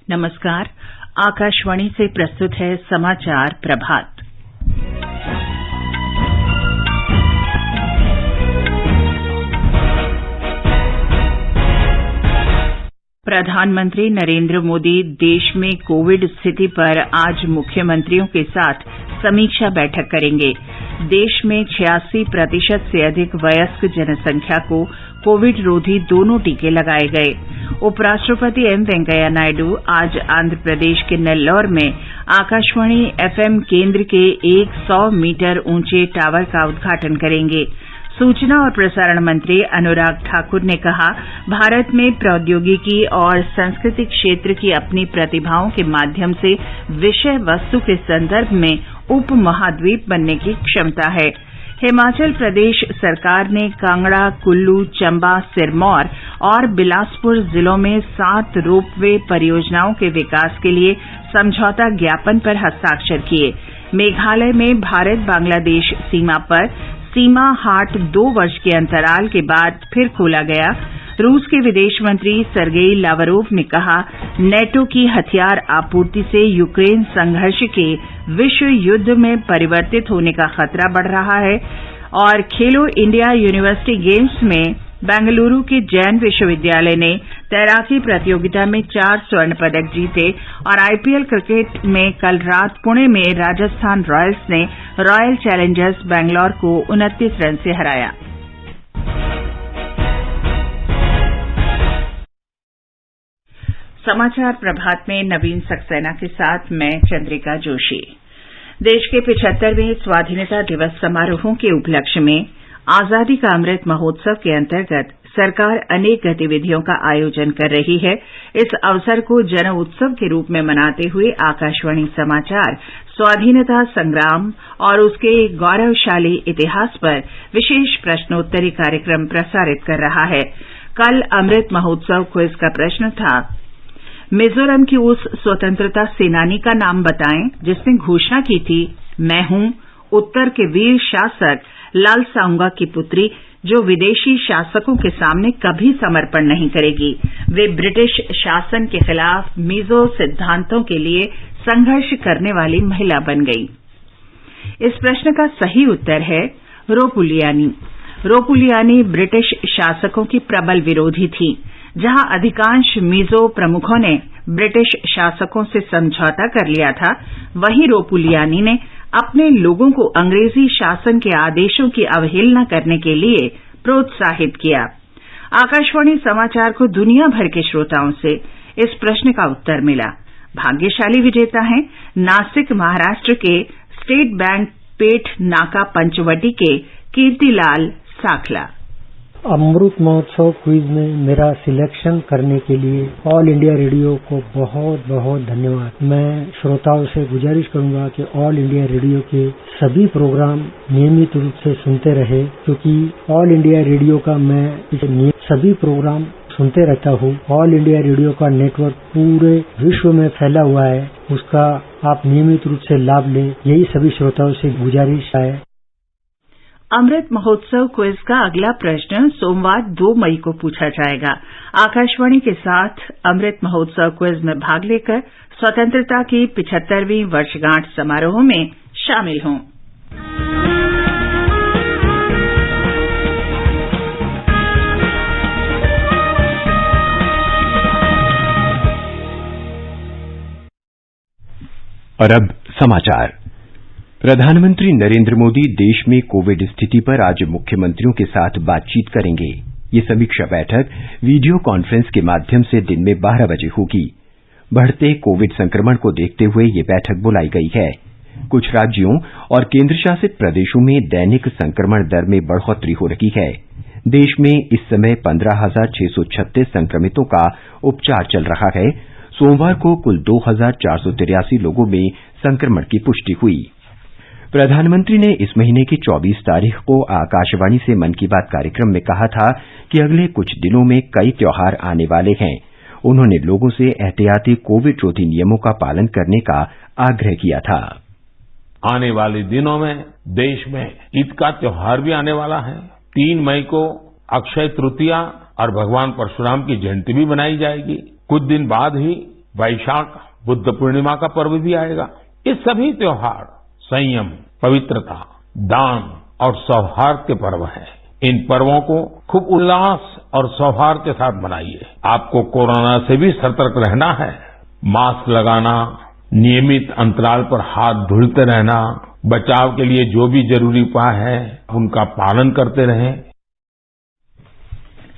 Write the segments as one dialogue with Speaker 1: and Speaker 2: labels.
Speaker 1: नमस्कार। आकाशवाणी से प्रस्तुत है समाचार प्रभात। प्रधानमंत्री नरेंद्र मोदी देश में कोविड स्थिति पर आज मुख्यमंत्रियों के साथ समीक्षा बैठक करेंगे। देश में 86% से अधिक वयस्क जनसंख्या को कोविड रोधी दोनों टीके लगाए गए। उपराष्ट्रपति एम वेंकैया नायडू आज आंध्र प्रदेश के नेल्लौर में आकाशवाणी एफएम केंद्र के 100 मीटर ऊंचे टावर का उद्घाटन करेंगे। सूचना और प्रसारण मंत्री अनुराग ठाकुर ने कहा, भारत में प्रौद्योगिकी और संस्कृति क्षेत्र की अपनी प्रतिभाओं के माध्यम से विषय वस्तु के संदर्भ में उपमहाद्वीप बनने की क्षमता है। हिमाचल प्रदेश सरकार ने कांगड़ा, कुल्लू, चंबा, सिरमौर और बिलासपुर जिलों में 7 रोपवे परियोजनाओं के विकास के लिए समझौता ज्ञापन पर हस्ताक्षर किए। मेघालय में भारत बांग्लादेश सीमा पर सीमा हाट 2 वर्ष के अंतराल के बाद फिर खोला गया। रूस के विदेश मंत्री सरगेई लावरोव ने कहा, नेटो की हथियार आपूर्ति से यूक्रेन संघर्ष के विश्व युद्ध में परिवर्तित होने का खतरा बढ़ रहा है। और खेलो इंडिया यूनिवर्सिटी गेम्स में बेंगलुरु के जैन विश्वविद्यालय ने तैराकी प्रतियोगिता में 4 स्वर्ण पदक जीते। और आईपीएल क्रिकेट में कल रात पुणे में राजस्थान रॉयल्स ने रॉयल चैलेंजर्स बैंगलोर को 29 रन से हराया। समाचार प्रभात में नवीन सक्सेना के साथ मैं चंद्रिका जोशी। देश के 75वें स्वाधीनता दिवस समारोहों के उपलक्ष्य में आजादी का अमृत महोत्सव के अंतर्गत सरकार अनेक गतिविधियों का आयोजन कर रही है। इस अवसर को जन उत्सव के रूप में मनाते हुए आकाशवाणी समाचार स्वाधीनता संग्राम और उसके गौरवशाली इतिहास पर विशेष प्रश्नोत्तरी कार्यक्रम प्रसारित कर रहा है। कल अमृत महोत्सव क्विज का प्रश्न था, मिजोरम की उस स्वतंत्रता सेनानी का नाम बताएं जिसने घोषणा की थी, मैं हूं उत्तर के वीर शासक लालसांगा की पुत्री जो विदेशी शासकों के सामने कभी समर्पण नहीं करेगी। वे ब्रिटिश शासन के खिलाफ मिजो सिद्धांतों के लिए संघर्ष करने वाली महिला बन गई। इस प्रश्न का सही उत्तर है रोपुलियानी। रोपुलियानी ब्रिटिश शासकों की प्रबल विरोधी थी। जहां अधिकांश मिजो प्रमुखों ने ब्रिटिश शासकों से समझौता कर लिया था, वहीं रोपुलियानी ने अपने लोगों को अंग्रेजी शासन के आदेशों की अवहेलना करने के लिए प्रोत्साहित किया। आकाशवाणी समाचार को दुनिया भर के श्रोताओं से इस प्रश्न का उत्तर मिला। भाग्यशाली विजेता हैं नासिक महाराष्ट्र के स्टेट बैंक पेठ नाका पंचवटी के कीर्तिलाल साखला।
Speaker 2: अमृत महोत्सव क्विज में मेरा सिलेक्शन करने के लिए ऑल इंडिया रेडियो को बहुत बहुत धन्यवाद। मैं श्रोताओं से गुजारिश करूंगा कि ऑल इंडिया रेडियो के सभी प्रोग्राम नियमित रूप से सुनते रहे, क्योंकि ऑल इंडिया रेडियो का मैं सभी प्रोग्राम सुनते रहता हूँ। ऑल इंडिया रेडियो का नेटवर्क पूरे विश्व में फैला हुआ है, उसका आप नियमित रूप से लाभ लें, यही सभी श्रोताओं से गुजारिश है।
Speaker 1: अमृत महोत्सव क्विज का अगला प्रश्न सोमवार 2 मई को पूछा जाएगा। आकाशवाणी के साथ अमृत महोत्सव क्विज में भाग लेकर स्वतंत्रता की 75वीं वर्षगांठ समारोह में शामिल हों।
Speaker 3: और अब समाचार। प्रधानमंत्री नरेंद्र मोदी देश में कोविड स्थिति पर आज मुख्यमंत्रियों के साथ बातचीत करेंगे। ये समीक्षा बैठक वीडियो कॉन्फ्रेंस के माध्यम से दिन में 12 बजे होगी। बढ़ते कोविड संक्रमण को देखते हुए ये बैठक बुलाई गई है। कुछ राज्यों और केंद्र शासित प्रदेशों में दैनिक संक्रमण दर में बढ़ोतरी हो रही है। देश में इस समय 15,636 संक्रमितों का उपचार चल रहा है। सोमवार को कुल 2,483 लोगों में संक्रमण की पुष्टि हुई। प्रधानमंत्री ने इस महीने की 24 तारीख को आकाशवाणी से मन की बात कार्यक्रम में कहा था कि अगले कुछ दिनों में कई त्योहार आने वाले हैं। उन्होंने लोगों से एहतियाती कोविड रोधी नियमों का पालन करने का आग्रह किया था।
Speaker 4: आने वाले दिनों में देश में ईद का त्योहार भी आने वाला है। 3 मई को अक्षय तृतीया और भगवान परशुराम की जयंती भी मनाई जाएगी। कुछ दिन बाद ही वैशाख बुद्ध पूर्णिमा का पर्व भी आएगा। ये सभी त्योहार संयम, पवित्रता, दान और सौहार्द के पर्व हैं। इन पर्वों को खूब उल्लास और सौहार्द के साथ मनाइए। आपको कोरोना से भी सतर्क रहना है। मास्क लगाना, नियमित अंतराल पर हाथ धुलते रहना, बचाव के लिए जो भी जरूरी उपाय है उनका पालन करते रहें।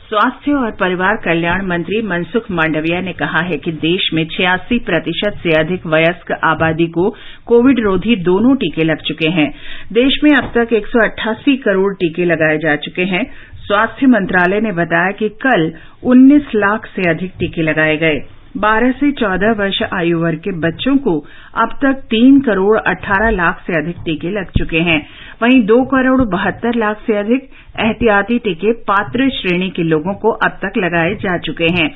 Speaker 1: स्वास्थ्य और परिवार कल्याण मंत्री मनसुख मांडविया ने कहा है कि देश में 86% से अधिक वयस्क आबादी को कोविड रोधी दोनों टीके लग चुके हैं। देश में अब तक 188 करोड़ टीके लगाए जा चुके हैं। स्वास्थ्य मंत्रालय ने बताया कि कल 19 लाख से अधिक टीके लगाए गए। 12 से 14 वर्ष आयु वर्ग के बच्चों को अब तक 3 करोड़ 18 लाख से अधिक टीके लग चुके हैं। वहीं 2 करोड़ 72 लाख से अधिक एहतियाती टीके पात्र श्रेणी के लोगों को अब तक लगाए जा चुके हैं।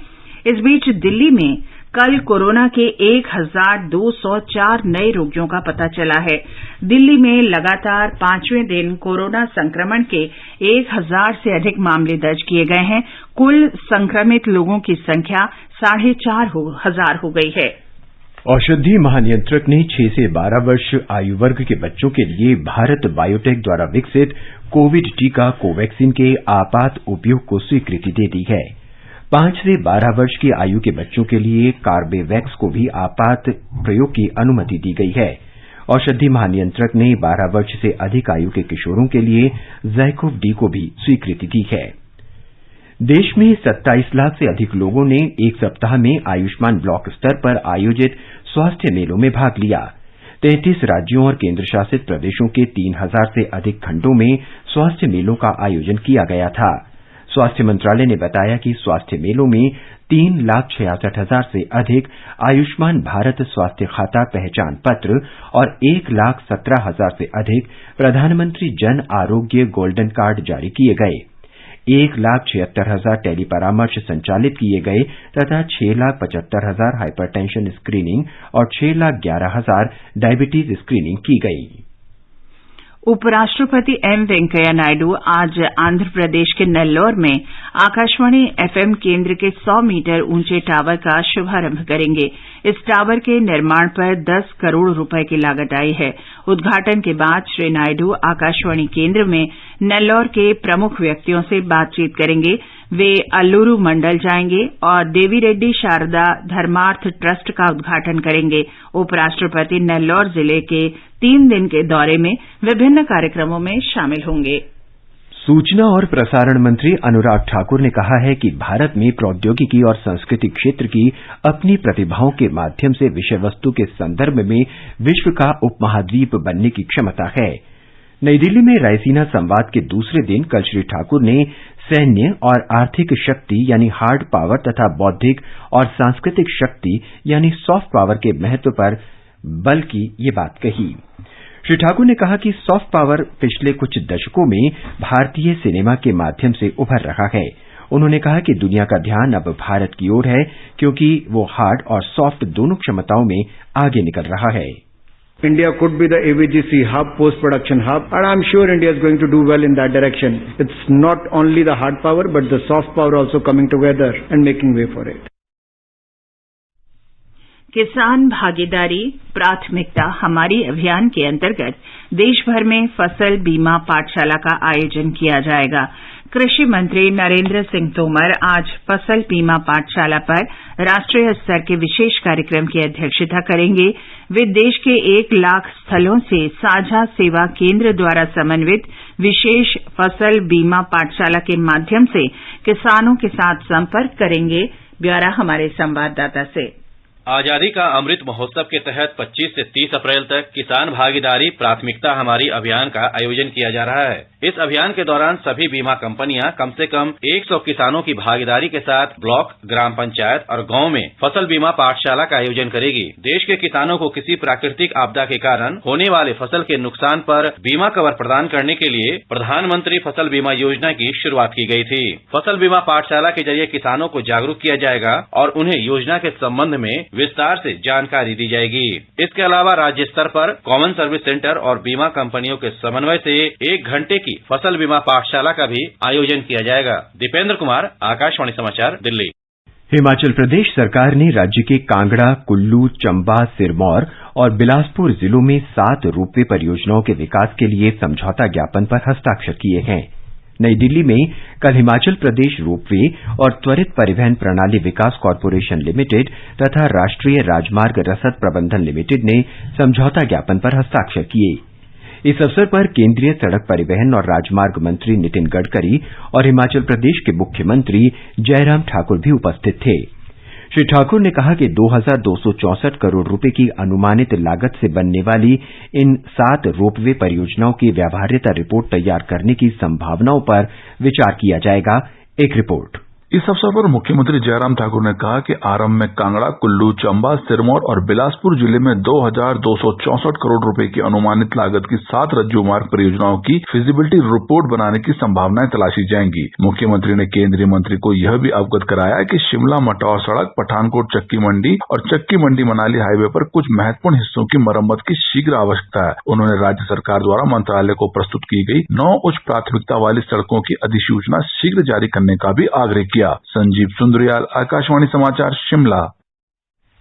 Speaker 1: इस बीच दिल्ली में कल कोरोना के 1204 नए रोगियों का पता चला है। दिल्ली में लगातार 5वें दिन कोरोना संक्रमण के 1000 से अधिक मामले दर्ज किए गए हैं। कुल संक्रमित लोगों की संख्या 4,500 हो गई है।
Speaker 3: औषधि महानियंत्रक ने 6 से 12 वर्ष आयु वर्ग के बच्चों के लिए भारत बायोटेक द्वारा विकसित कोविड टीका कोवैक्सीन के आपात उपयोग को स्वीकृति दे दी है। 5 से 12 वर्ष की आयु के बच्चों के लिए कार्बेवैक्स को भी आपात प्रयोग की अनुमति दी गई है। औषधि महानियंत्रक ने 12 वर्ष से अधिक आयु के किशोरों के लिए ज़ैकोव डी को भी स्वीकृति दी है। देश में 27 लाख से अधिक लोगों ने एक सप्ताह में आयुष्मान ब्लॉक स्तर पर आयोजित स्वास्थ्य मेलों में भाग लिया। 33 राज्यों और केंद्र शासित प्रदेशों के 3000 से अधिक खंडों में स्वास्थ्य मेलों का आयोजन किया गया था। स्वास्थ्य मंत्रालय ने बताया कि स्वास्थ्य मेलों में 3,66,000 से अधिक आयुष्मान भारत स्वास्थ्य खाता पहचान पत्र और 1,17,000 से अधिक प्रधानमंत्री जन आरोग्य गोल्डन कार्ड जारी किए गए। 1,76,000 टेली परामर्श संचालित किए गए तथा 6,75,000 हाइपरटेंशन स्क्रीनिंग और 6,11,000 डायबिटीज स्क्रीनिंग की गई।
Speaker 1: उपराष्ट्रपति एम वेंकैया नायडू आज आंध्र प्रदेश के नेल्लोर में आकाशवाणी एफएम केंद्र के 100 मीटर ऊंचे टावर का शुभारंभ करेंगे। इस टावर के निर्माण पर 10 करोड़ रुपए की लागत आई है। उद्घाटन के बाद श्री नायडू आकाशवाणी केंद्र में नेल्लोर के प्रमुख व्यक्तियों से बातचीत करेंगे। वे अल्लूरू मंडल जाएंगे और देवी रेड्डी शारदा धर्मार्थ ट्रस्ट का उद्घाटन करेंगे। उपराष्ट्रपति नेल्लोर जिले के 3 दिन के दौरे में विभिन्न कार्यक्रमों में शामिल होंगे।
Speaker 3: सूचना और प्रसारण मंत्री अनुराग ठाकुर ने कहा है कि भारत में प्रौद्योगिकी और संस्कृति क्षेत्र की अपनी प्रतिभाओं के माध्यम से विषय वस्तु के संदर्भ में विश्व का उपमहाद्वीप बनने की क्षमता है। नई दिल्ली में रायसीना संवाद के दूसरे दिन कल श्री ठाकुर ने सैन्य और आर्थिक शक्ति यानी हार्ड पावर तथा बौद्धिक और सांस्कृतिक शक्ति यानी सॉफ्ट पावर के महत्व पर बल की ये बात कही। श्री ठाकुर ने कहा कि सॉफ्ट पावर पिछले कुछ दशकों में भारतीय सिनेमा के माध्यम से उभर रहा है। उन्होंने कहा कि दुनिया का ध्यान अब भारत की ओर है क्योंकि वो हार्ड और सॉफ्ट दोनों क्षमताओं में आगे निकल रहा है।
Speaker 5: India could be the AVGC hub, post-production hub, and I'm sure India is going to do well in that direction. It's not only the hard power, but the soft power also coming together and making way for it.
Speaker 1: किसान भागीदारी प्राथमिकता हमारी अभियान के अंतर्गत देश भर में फसल बीमा पाठशाला का आयोजन किया जाएगा। कृषि मंत्री नरेंद्र सिंह तोमर आज फसल बीमा पाठशाला पर राष्ट्रीय स्तर के विशेष कार्यक्रम की अध्यक्षता करेंगे। वे देश के 1 लाख स्थलों से साझा सेवा केंद्र द्वारा समन्वित विशेष फसल बीमा पाठशाला के माध्यम से किसानों के साथ संपर्क करेंगे। ब्यौरा हमारे संवाददाता से।
Speaker 6: आजादी का अमृत महोत्सव के तहत 25 से 30 अप्रैल तक किसान भागीदारी प्राथमिकता हमारी अभियान का आयोजन किया जा रहा है। इस अभियान के दौरान सभी बीमा कंपनियां कम से कम 100 किसानों की भागीदारी के साथ ब्लॉक, ग्राम पंचायत और गांव में फसल बीमा पाठशाला का आयोजन करेगी। देश के किसानों को किसी प्राकृतिक आपदा के कारण होने वाले फसल के नुकसान पर बीमा कवर प्रदान करने के लिए प्रधानमंत्री फसल बीमा योजना की शुरुआत की गई थी। फसल बीमा पाठशाला के जरिए किसानों को जागरूक किया जाएगा और उन्हें योजना के संबंध में विस्तार से जानकारी दी जाएगी। इसके अलावा राज्य स्तर पर कॉमन सर्विस सेंटर और बीमा कंपनियों के समन्वय से 1 घंटे की फसल बीमा पाठशाला का भी आयोजन किया जाएगा। दीपेंद्र कुमार, आकाशवाणी समाचार, दिल्ली।
Speaker 3: हिमाचल प्रदेश सरकार ने राज्य के कांगड़ा, कुल्लू, चंबा, सिरमौर और बिलासपुर जिलों में 7 रोपवे परियोजनाओं के विकास के लिए समझौता ज्ञापन पर हस्ताक्षर किए हैं। नई दिल्ली में कल हिमाचल प्रदेश रोपवे और त्वरित परिवहन प्रणाली विकास कॉरपोरेशन लिमिटेड तथा राष्ट्रीय राजमार्ग रसद प्रबंधन लिमिटेड ने समझौता ज्ञापन पर हस्ताक्षर किए। इस अवसर पर केंद्रीय सड़क परिवहन और राजमार्ग मंत्री नितिन गडकरी और हिमाचल प्रदेश के मुख्यमंत्री जयराम ठाकुर भी उपस्थित थे। श्री ठाकुर ने कहा कि 2264 करोड़ रुपए की अनुमानित लागत से बनने वाली इन 7 रोपवे परियोजनाओं की व्यावहार्यता रिपोर्ट तैयार करने की संभावनाओं पर विचार किया जाएगा। एक रिपोर्ट।
Speaker 7: इस अवसर पर मुख्यमंत्री जयराम ठाकुर ने कहा कि आरंभ में कांगड़ा, कुल्लू, चंबा, सिरमौर और बिलासपुर जिले में 2264 करोड़ रुपए की अनुमानित लागत की 7 रज्जू मार्ग परियोजनाओं की फिजिबिलिटी रिपोर्ट बनाने की संभावनाएं तलाशी जाएंगी। मुख्यमंत्री ने केंद्रीय मंत्री को यह भी अवगत कराया कि शिमला मटौर सड़क, पठानकोट चक्की मंडी और चक्की मंडी मनाली हाईवे पर कुछ महत्वपूर्ण हिस्सों की मरम्मत की शीघ्र आवश्यकता है। उन्होंने राज्य सरकार द्वारा मंत्रालय को प्रस्तुत की गई 9 उच्च प्राथमिकता वाली सड़कों की अधिसूचना शीघ्र जारी करने का भी आग्रह किया। संजीव सुंदरियाल, आकाशवाणी समाचार, शिमला।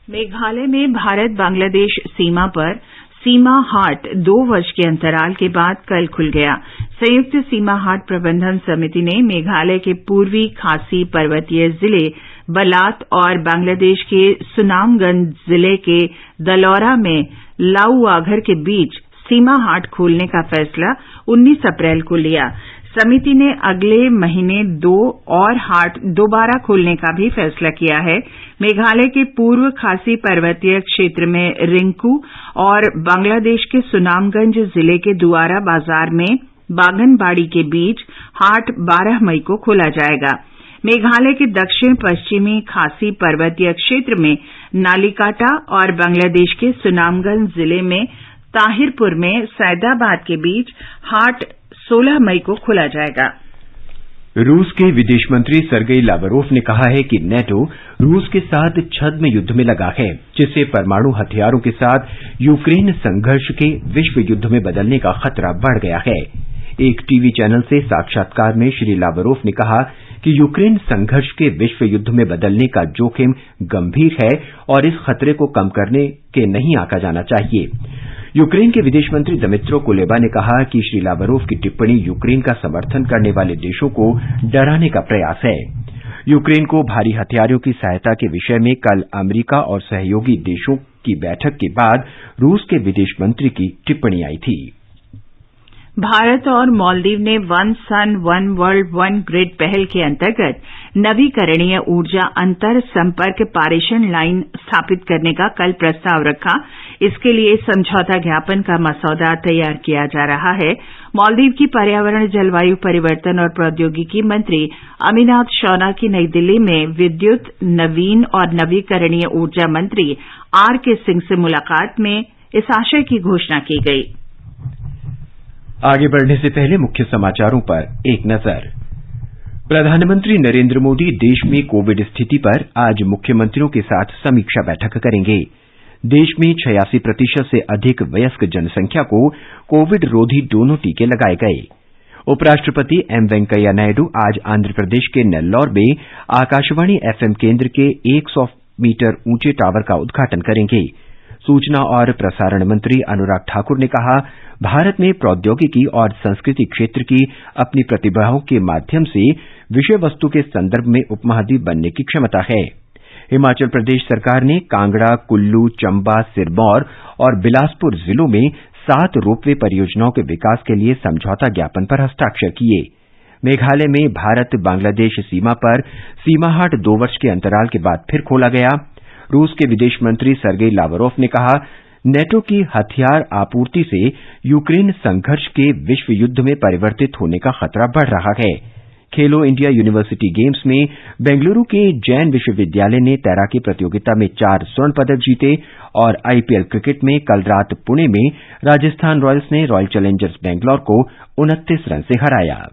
Speaker 1: मेघालय में भारत बांग्लादेश सीमा पर सीमा हाट 2 वर्ष के अंतराल के बाद कल खुल गया। संयुक्त सीमा हाट प्रबंधन समिति ने मेघालय के पूर्वी खासी पर्वतीय जिले बलात और बांग्लादेश के सुनामगंज जिले के दलौरा में लाऊआघर के बीच सीमा हाट खोलने का फैसला 19 अप्रैल को लिया। समिति ने अगले महीने 2 और हाट दोबारा खोलने का भी फैसला किया है। मेघालय के पूर्व खासी पर्वतीय क्षेत्र में रिंकू और बांग्लादेश के सुनामगंज जिले के दुआरा बाजार में बागनबाड़ी के बीच हाट 12 मई को खोला जाएगा। मेघालय के दक्षिण पश्चिमी खासी पर्वतीय क्षेत्र में नालीकाटा और बांग्लादेश के सुनामगंज जिले में ताहिरपुर में सैदाबाद के बीच हाट 16 मई को खोला जाएगा।
Speaker 3: रूस के विदेश मंत्री सर्गेई लावरोव ने कहा है कि नेटो रूस के साथ छद्म युद्ध में लगा है, जिससे परमाणु हथियारों के साथ यूक्रेन संघर्ष के विश्व युद्ध में बदलने का खतरा बढ़ गया है। एक टीवी चैनल से साक्षात्कार में श्री लावरोव ने कहा कि यूक्रेन संघर्ष के विश्व युद्ध में बदलने का जोखिम गंभीर है और इस खतरे को कम करने के नहीं आंका जाना चाहिए। यूक्रेन के विदेश मंत्री दमित्रो कुलेबा ने कहा कि श्री लावरोव की टिप्पणी यूक्रेन का समर्थन करने वाले देशों को डराने का प्रयास है। यूक्रेन को भारी हथियारों की सहायता के विषय में कल अमेरिका और सहयोगी देशों की बैठक के बाद रूस के विदेश मंत्री की टिप्पणी आई थी।
Speaker 1: भारत और मालदीव ने one sun one world one grid पहल के अंतर्गत नवीकरणीय ऊर्जा अंतर संपर्क पारेषण लाइन स्थापित करने का कल प्रस्ताव रखा। इसके लिए समझौता ज्ञापन का मसौदा तैयार किया जा रहा है। मालदीव की पर्यावरण, जलवायु परिवर्तन और प्रौद्योगिकी मंत्री अमीनाथ शौना की नई दिल्ली में विद्युत, नवीन और नवीकरणीय ऊर्जा मंत्री आर.के. सिंह से मुलाकात में इस आशय की घोषणा की गई।
Speaker 3: आगे बढ़ने से पहले मुख्य समाचारों पर एक नजर। प्रधानमंत्री नरेंद्र मोदी देश में कोविड स्थिति पर आज मुख्यमंत्रियों के साथ समीक्षा बैठक करेंगे। देश में 86% से अधिक वयस्क जनसंख्या को कोविड रोधी दोनों टीके लगाए गए। उपराष्ट्रपति एम वेंकैया नायडू आज आंध्र प्रदेश के नेल्लौर में आकाशवाणी एफएम केंद्र के 100 मीटर ऊंचे टावर का उद्घाटन करेंगे। सूचना और प्रसारण मंत्री अनुराग ठाकुर ने कहा, भारत में प्रौद्योगिकी और संस्कृति क्षेत्र की अपनी प्रतिभाओं के माध्यम से विषय वस्तु के संदर्भ में उपमहाद्वीप बनने की क्षमता है। हिमाचल प्रदेश सरकार ने कांगड़ा, कुल्लू, चंबा, सिरमौर और बिलासपुर जिलों में 7 रोपवे परियोजनाओं के विकास के लिए समझौता ज्ञापन पर हस्ताक्षर किए। मेघालय में भारत बांग्लादेश सीमा पर सीमा हाट 2 वर्ष के अंतराल के बाद फिर खोला गया। रूस के विदेश मंत्री सर्गेई लावरोव ने कहा, नेटो की हथियार आपूर्ति से यूक्रेन संघर्ष के विश्व युद्ध में परिवर्तित होने का खतरा बढ़ रहा है। खेलो इंडिया यूनिवर्सिटी गेम्स में बेंगलुरु के जैन विश्वविद्यालय ने तैराकी प्रतियोगिता में 4 स्वर्ण पदक जीते और आईपीएल क्रिकेट में कल रात पुणे में राजस्थान रॉयल्स ने रॉयल चैलेंजर्स बेंगलौर को 29 रन से हराया।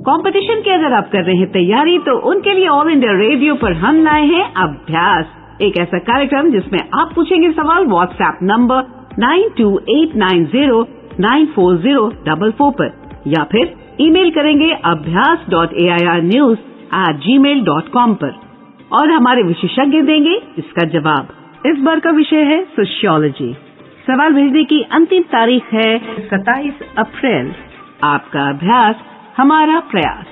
Speaker 8: कंपटीशन की अगर आप कर रहे हैं तैयारी, तो उनके लिए ऑल इंडिया रेडियो पर हम लाए हैं अभ्यास, एक ऐसा कार्यक्रम जिसमें आप पूछेंगे सवाल व्हाट्सएप नंबर 9289094044 पर या फिर ईमेल करेंगे abhyas.airnews@gmail.com पर और हमारे विशेषज्ञ देंगे इसका जवाब। इस बार का विषय है सोशियोलॉजी। सवाल भेजने की अंतिम तारीख है 27 अप्रैल। आपका अभ्यास हमारा प्रयास।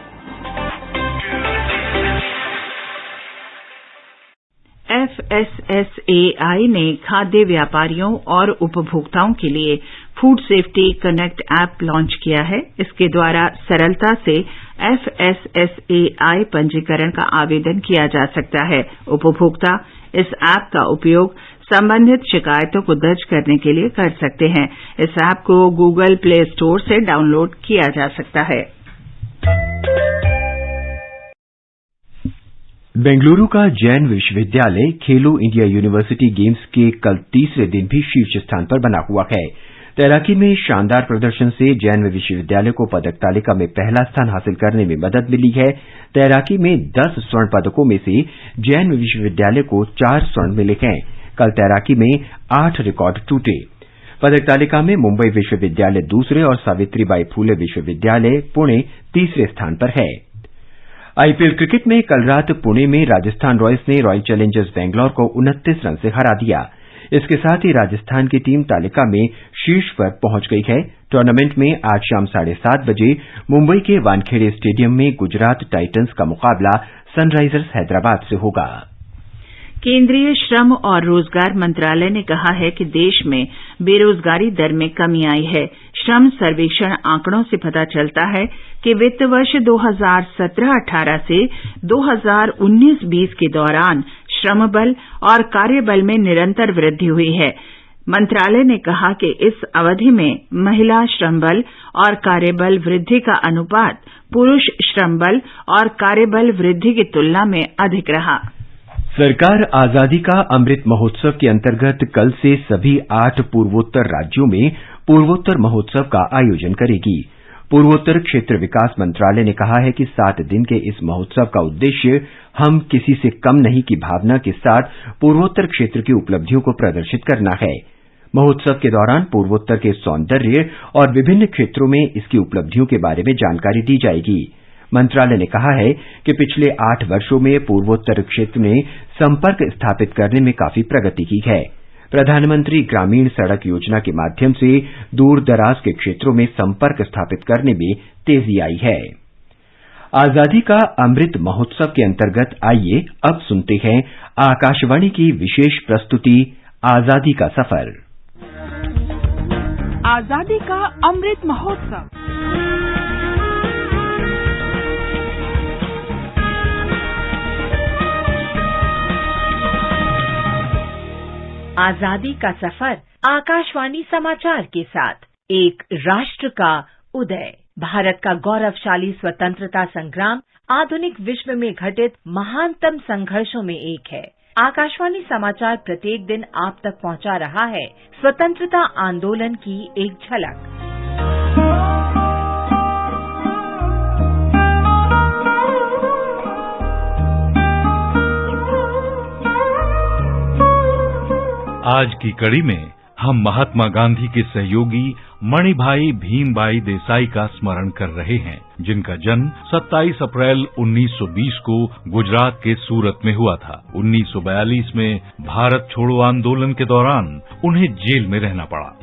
Speaker 1: FSSAI ने खाद्य व्यापारियों और उपभोक्ताओं के लिए food safety connect app launch किया है। इसके द्वारा सरलता से FSSAI पंजीकरण का आवेदन किया जा सकता है। उपभोक्ता इस ऐप का उपयोग संबंधित शिकायतों को दर्ज करने के लिए कर सकते हैं। इस ऐप को गूगल प्ले स्टोर से डाउनलोड किया जा सकता है।
Speaker 3: बेंगलुरु का जैन विश्वविद्यालय खेलो इंडिया यूनिवर्सिटी गेम्स के कल तीसरे दिन भी शीर्ष स्थान पर बना हुआ है। तैराकी में शानदार प्रदर्शन से जैन विश्वविद्यालय को पदक तालिका में पहला स्थान हासिल करने में मदद मिली है। तैराकी में 10 स्वर्ण पदकों में से जैन विश्वविद्यालय को 4 स्वर्ण मिले हैं। कल तैराकी में 8 रिकॉर्ड टूटे। पदक तालिका में मुंबई विश्वविद्यालय दूसरे और सावित्रीबाई फूले विश्वविद्यालय पुणे तीसरे स्थान पर है। आईपीएल क्रिकेट में कल रात पुणे में राजस्थान रॉयल्स ने रॉयल चैलेंजर्स बैंगलोर को 29 रन से हरा दिया। इसके साथ ही राजस्थान की टीम तालिका में शीर्ष पर पहुंच गई है। टूर्नामेंट में आज शाम 7:30 बजे मुंबई के वानखेड़े स्टेडियम में गुजरात टाइटंस का मुकाबला सनराइजर्स हैदराबाद से होगा।
Speaker 1: केंद्रीय श्रम और रोजगार मंत्रालय ने कहा है कि देश में बेरोजगारी दर में कमी आई है। श्रम सर्वेक्षण आंकड़ों से पता चलता है कि वित्त वर्ष 2017-18 से 2019-20 के दौरान श्रम बल और कार्यबल में निरंतर वृद्धि हुई है। मंत्रालय ने कहा कि इस अवधि में महिला श्रम बल और कार्यबल वृद्धि का अनुपात पुरुष श्रम बल और कार्यबल वृद्धि की तुलना में अधिक रहा।
Speaker 3: सरकार आजादी का अमृत महोत्सव के अंतर्गत कल से सभी 8 पूर्वोत्तर राज्यों में पूर्वोत्तर महोत्सव का आयोजन करेगी। पूर्वोत्तर क्षेत्र विकास मंत्रालय ने कहा है कि 7 दिन के इस महोत्सव का उद्देश्य हम किसी से कम नहीं की भावना के साथ पूर्वोत्तर क्षेत्र की उपलब्धियों को प्रदर्शित करना है। महोत्सव के दौरान पूर्वोत्तर के सौंदर्य और विभिन्न क्षेत्रों में इसकी उपलब्धियों के बारे में जानकारी दी जाएगी। मंत्रालय ने कहा है कि पिछले 8 वर्षों में पूर्वोत्तर क्षेत्र ने संपर्क स्थापित करने में काफी प्रगति की है। प्रधानमंत्री ग्रामीण सड़क योजना के माध्यम से दूर दराज के क्षेत्रों में संपर्क स्थापित करने में तेजी आई है। आजादी का अमृत महोत्सव के अंतर्गत आइए अब सुनते हैं आकाशवाणी की विशेष प्रस्तुति आजादी का सफर।
Speaker 9: आजादी का अमृत महोत्सव।
Speaker 10: आजादी का सफर आकाशवाणी समाचार के साथ एक राष्ट्र का उदय। भारत का गौरवशाली स्वतंत्रता संग्राम आधुनिक विश्व में घटित महानतम संघर्षों में एक है। आकाशवाणी समाचार प्रत्येक दिन आप तक पहुंचा रहा है स्वतंत्रता आंदोलन की एक झलक।
Speaker 11: आज की कड़ी में हम महात्मा गांधी के सहयोगी मणिभाई भीमबाई देसाई का स्मरण कर रहे हैं, जिनका जन्म 27 अप्रैल 1920 को गुजरात के सूरत में हुआ था। 1942 में भारत छोड़ो आंदोलन के दौरान उन्हें जेल में रहना पड़ा।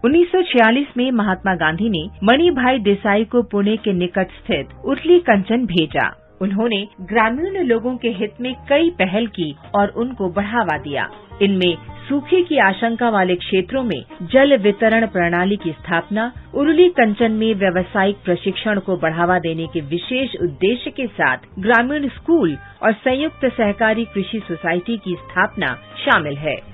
Speaker 10: 1946 में महात्मा गांधी ने मणिभाई देसाई को पुणे के निकट स्थित उरली कंचन भेजा। उन्होंने ग्रामीण लोगों के हित में कई पहल की और उनको बढ़ावा दिया। इनमें सूखे की आशंका वाले क्षेत्रों में जल वितरण प्रणाली की स्थापना, उरली कंचन में व्यावसायिक प्रशिक्षण को बढ़ावा देने के विशेष उद्देश्य के साथ ग्रामीण स्कूल और संयुक्त सहकारी कृषि सोसाइटी की स्थापना शामिल है।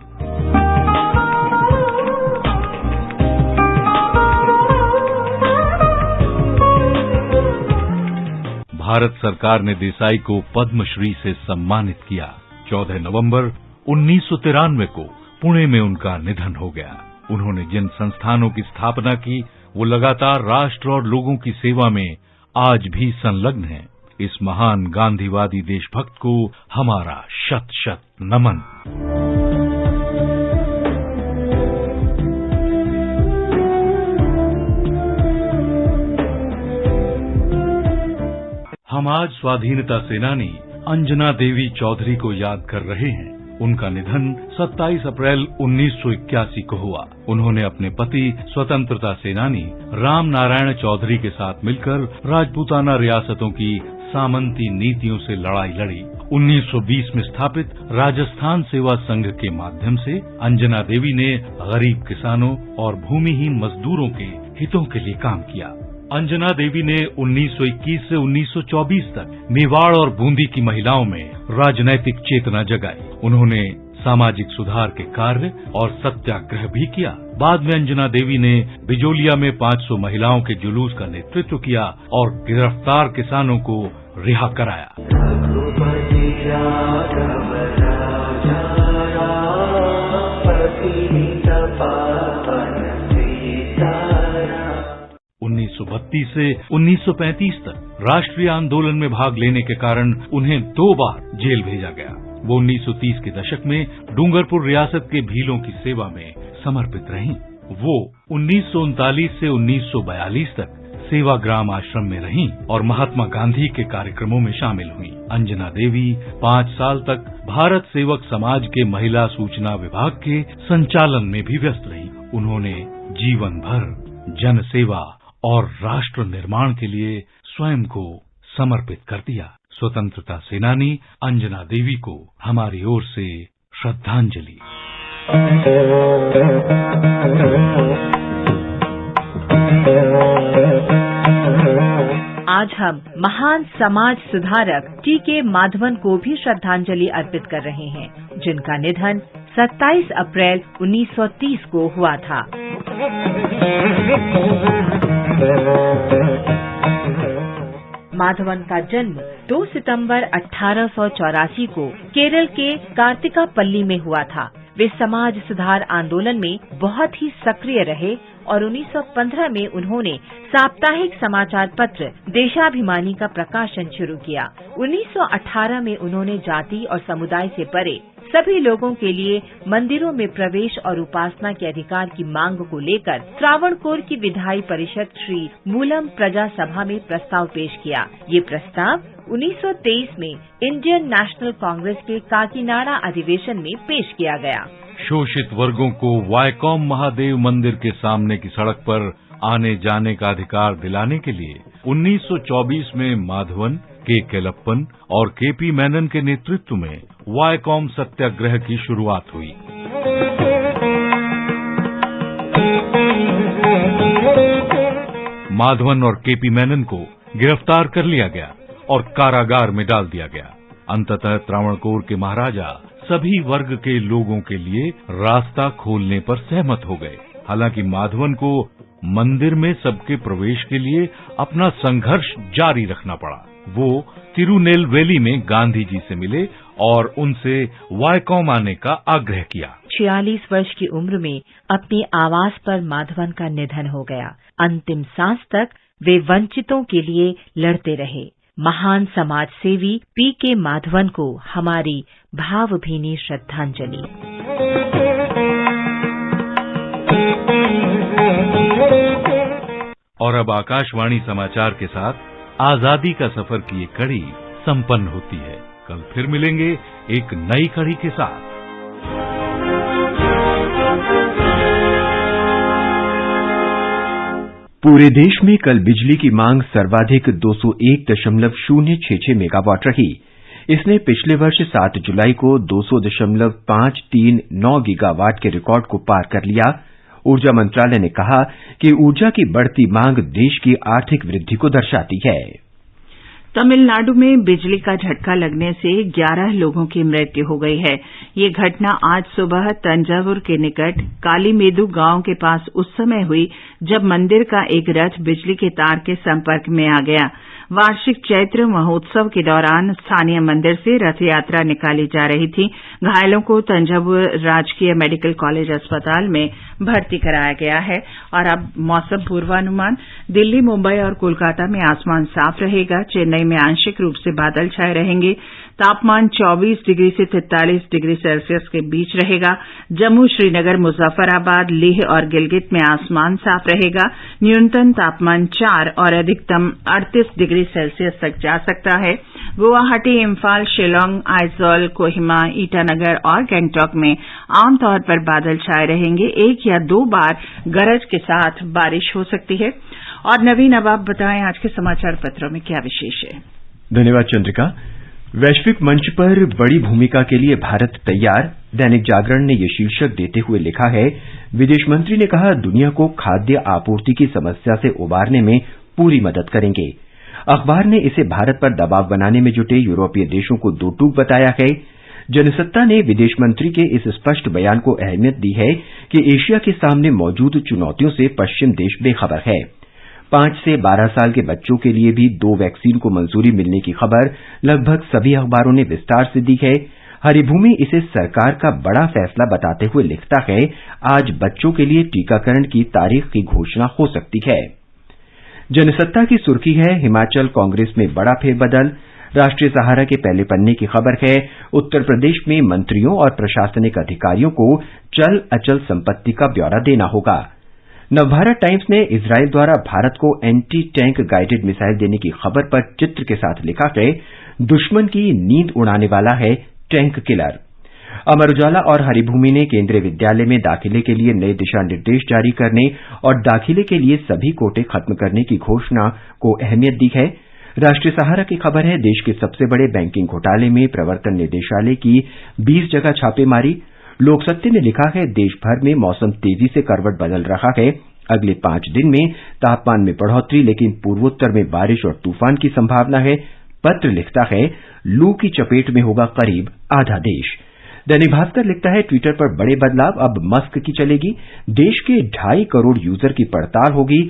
Speaker 11: भारत सरकार ने देसाई को पद्मश्री से सम्मानित किया। 14 नवंबर 1993 को पुणे में उनका निधन हो गया। उन्होंने जिन संस्थानों की स्थापना की वो लगातार राष्ट्र और लोगों की सेवा में आज भी संलग्न हैं। इस महान गांधीवादी देशभक्त को हमारा शत शत नमन। हम आज स्वाधीनता सेनानी अंजना देवी चौधरी को याद कर रहे हैं। उनका निधन 27 अप्रैल 1981 को हुआ। उन्होंने अपने पति स्वतंत्रता सेनानी राम नारायण चौधरी के साथ मिलकर राजपूताना रियासतों की सामंती नीतियों से लड़ाई लड़ी। 1920 में स्थापित राजस्थान सेवा संघ के माध्यम से अंजना देवी ने गरीब किसानों और भूमिहीन मजदूरों के हितों के लिए काम किया। अंजना देवी ने 1921 से 1924 तक मेवाड़ और बूंदी की महिलाओं में राजनैतिक चेतना जगाई। उन्होंने सामाजिक सुधार के कार्य और सत्याग्रह भी किया। बाद में अंजना देवी ने बिजोलिया में 500 महिलाओं के जुलूस का नेतृत्व किया और गिरफ्तार किसानों को रिहा कराया। 1932 से 1935 तक राष्ट्रीय आंदोलन में भाग लेने के कारण उन्हें 2 बार जेल भेजा गया। वो 1930 के दशक में डूंगरपुर रियासत के भीलों की सेवा में समर्पित रहीं। वो 1939 से 1942 तक सेवाग्राम आश्रम में रहीं और महात्मा गांधी के कार्यक्रमों में शामिल हुईं। अंजना देवी 5 साल तक भारत सेवक समाज के महिला सूचना विभाग के संचालन में भी व्यस्त रहीं। उन्होंने जीवन भर जन सेवा और राष्ट्र निर्माण के लिए स्वयं को समर्पित कर दिया। स्वतंत्रता सेनानी अंजना देवी को हमारी ओर से श्रद्धांजलि।
Speaker 10: आज हम महान समाज सुधारक टी.के. माधवन को भी श्रद्धांजलि अर्पित कर रहे हैं, जिनका निधन 27 अप्रैल 1930 को हुआ था। माधवन का जन्म 2 सितंबर 1884 को केरल के कार्तिकापल्ली में हुआ था। वे समाज सुधार आंदोलन में बहुत ही सक्रिय रहे और 1915 में उन्होंने साप्ताहिक समाचार पत्र देशाभिमानी का प्रकाशन शुरू किया। 1918 में उन्होंने जाति और समुदाय से परे सभी लोगों के लिए मंदिरों में प्रवेश और उपासना के अधिकार की मांग को लेकर त्रावणकोर की विधायी परिषद श्री मूलम प्रजा सभा में प्रस्ताव पेश किया। ये प्रस्ताव 1923 में इंडियन नेशनल कांग्रेस के काकीनाडा अधिवेशन में पेश किया गया।
Speaker 11: शोषित वर्गों को वायकॉम महादेव मंदिर के सामने की सड़क पर आने जाने का अधिकार दिलाने के लिए 1924 में माधवन, के केलप्पन और के.पी. मेनन के नेतृत्व में वायकॉम सत्याग्रह की शुरुआत हुई। माधवन और के.पी. मेनन को गिरफ्तार कर लिया गया और कारागार में डाल दिया गया। अंततः त्रावणकोर के महाराजा सभी वर्ग के लोगों के लिए रास्ता खोलने पर सहमत हो गए। हालांकि माधवन को मंदिर में सबके प्रवेश के लिए अपना संघर्ष जारी रखना पड़ा। वो तिरुनेलवेली में गांधी जी से मिले और उनसे वायकॉम आने का आग्रह किया।
Speaker 10: 46 वर्ष की उम्र में अपनी आवास पर माधवन का निधन हो गया। अंतिम सांस तक वे वंचितों के लिए लड़ते रहे। महान समाज सेवी पी.के. माधवन को हमारी भावभीनी श्रद्धांजलि।
Speaker 11: और अब आकाशवाणी समाचार के साथ आजादी का सफर की एक कड़ी संपन्न होती है। कल फिर मिलेंगे एक नई कड़ी के साथ।
Speaker 3: पूरे देश में कल बिजली की मांग सर्वाधिक 201.066 मेगावाट रही। इसने पिछले वर्ष 7 जुलाई को 200.539 गीगावाट के रिकॉर्ड को पार कर लिया। ऊर्जा मंत्रालय ने कहा कि ऊर्जा की बढ़ती मांग देश की आर्थिक वृद्धि को दर्शाती है।
Speaker 1: तमिलनाडु में बिजली का झटका लगने से 11 लोगों की मृत्यु हो गई है। ये घटना आज सुबह तंजावुर के निकट कालीमेदु गांव के पास उस समय हुई जब मंदिर का एक रथ बिजली के तार के संपर्क में आ गया। वार्षिक चैत्र महोत्सव के दौरान स्थानीय मंदिर से रथ यात्रा निकाली जा रही थी। घायलों को तंजावुर राजकीय मेडिकल कॉलेज अस्पताल में भर्ती कराया गया है और अब मौसम पूर्वानुमान। दिल्ली, मुंबई और कोलकाता में आसमान साफ रहेगा। चेन्नई में आंशिक रूप से बादल छाए रहेंगे। तापमान 24 डिग्री से 43 डिग्री सेल्सियस के बीच रहेगा। जम्मू, श्रीनगर, मुजफ्फराबाद, लेह और गिलगित में आसमान साफ रहेगा। न्यूनतम तापमान 4 और अधिकतम 38 डिग्री सेल्सियस तक जा सकता है। गुवाहाटी, इम्फाल, शिलांग, आइजॉल, कोहिमा, ईटानगर और गंगटोक में आमतौर पर बादल छाए रहेंगे। 1 या 2 बार गरज के साथ बारिश हो सकती है। और नवीन, अब आप बताएं आज के समाचार पत्रों में क्या विशेष है।
Speaker 3: धन्यवाद चंद्रिका। वैश्विक मंच पर बड़ी भूमिका के लिए भारत तैयार। दैनिक जागरण ने ये शीर्षक देते हुए लिखा है, विदेश मंत्री ने कहा दुनिया को खाद्य आपूर्ति की समस्या से उबारने में पूरी मदद करेंगे। अखबार ने इसे भारत पर दबाव बनाने में जुटे यूरोपीय देशों को दो टूक बताया है। जनसत्ता ने विदेश मंत्री के इस स्पष्ट बयान को अहमियत दी है कि एशिया के सामने मौजूद चुनौतियों से पश्चिम देश बेखबर है। 5 से 12 साल के बच्चों के लिए भी 2 वैक्सीन को मंजूरी मिलने की खबर लगभग सभी अखबारों ने विस्तार से दी है। हरिभूमि इसे सरकार का बड़ा फैसला बताते हुए लिखता है, आज बच्चों के लिए टीकाकरण की तारीख की घोषणा हो सकती है। जनसत्ता की सुर्खी है, हिमाचल कांग्रेस में बड़ा फेरबदल। राष्ट्रीय सहारा के पहले पन्ने की खबर है, उत्तर प्रदेश में मंत्रियों और प्रशासनिक अधिकारियों को चल अचल संपत्ति का ब्यौरा देना होगा। नवभारत टाइम्स ने इजराइल द्वारा भारत को एंटी टैंक गाइडेड मिसाइल देने की खबर पर चित्र के साथ लिखा है, दुश्मन की नींद उड़ाने वाला है टैंक किलर। अमर उजाला और हरिभूमि ने केंद्रीय विद्यालय में दाखिले के लिए नए दिशा निर्देश जारी करने और दाखिले के लिए सभी कोटे खत्म करने की घोषणा को अहमियत दी है। राष्ट्रीय सहारा की खबर है, देश के सबसे बड़े बैंकिंग घोटाले में प्रवर्तन निदेशालय की 20 जगह छापेमारी। लोकसत्य ने लिखा है, देश भर में मौसम तेजी से करवट बदल रहा है। अगले 5 दिन में तापमान में बढ़ोतरी, लेकिन पूर्वोत्तर में बारिश और तूफान की संभावना है। पत्र लिखता है, लू की चपेट में होगा करीब आधा देश। दैनिक भास्कर लिखता है, ट्विटर पर बड़े बदलाव, अब मस्क की चलेगी। देश के 2.5 करोड़ यूजर की पड़ताल होगी।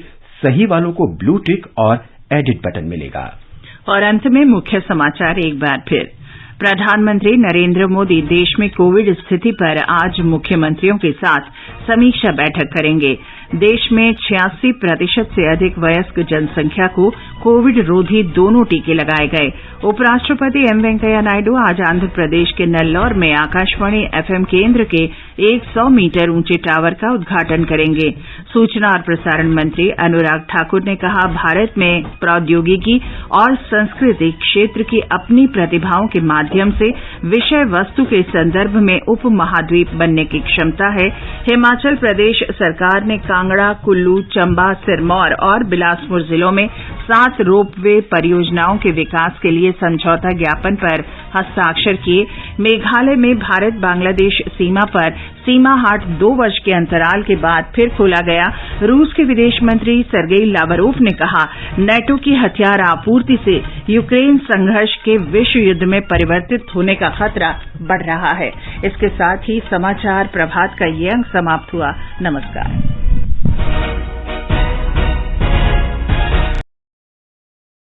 Speaker 3: सही वालों को ब्लू टिक और एडिट बटन मिलेगा।
Speaker 1: और अंत में मुख्य समाचार एक बार फिर। प्रधानमंत्री नरेंद्र मोदी देश में कोविड स्थिति पर आज मुख्यमंत्रियों के साथ समीक्षा बैठक करेंगे। देश में 86% से अधिक वयस्क जनसंख्या को कोविड रोधी दोनों टीके लगाए गए। उपराष्ट्रपति एम वेंकैया नायडू आज आंध्र प्रदेश के नेल्लोर में आकाशवाणी एफएम केंद्र के 100 मीटर ऊंचे टावर का उद्घाटन करेंगे। सूचना और प्रसारण मंत्री अनुराग ठाकुर ने कहा, भारत में प्रौद्योगिकी और संस्कृति क्षेत्र की अपनी प्रतिभाओं के माध्यम से विषय वस्तु के संदर्भ में उप महाद्वीप बनने की क्षमता है। हिमाचल प्रदेश सरकार ने कांगड़ा, कुल्लू, चंबा, सिरमौर और बिलासपुर जिलों में 7 रोपवे परियोजनाओं के विकास के लिए समझौता ज्ञापन पर हस्ताक्षर किए। मेघालय में भारत बांग्लादेश सीमा पर सीमा हाट 2 वर्ष के अंतराल के बाद फिर खोला गया। रूस के विदेश मंत्री सर्गेई लावरोव ने कहा, नेटो की हथियार आपूर्ति से यूक्रेन संघर्ष के विश्व युद्ध में परिवर्तित होने का खतरा बढ़ रहा है। इसके साथ ही समाचार प्रभात का ये अंक समाप्त हुआ। नमस्कार।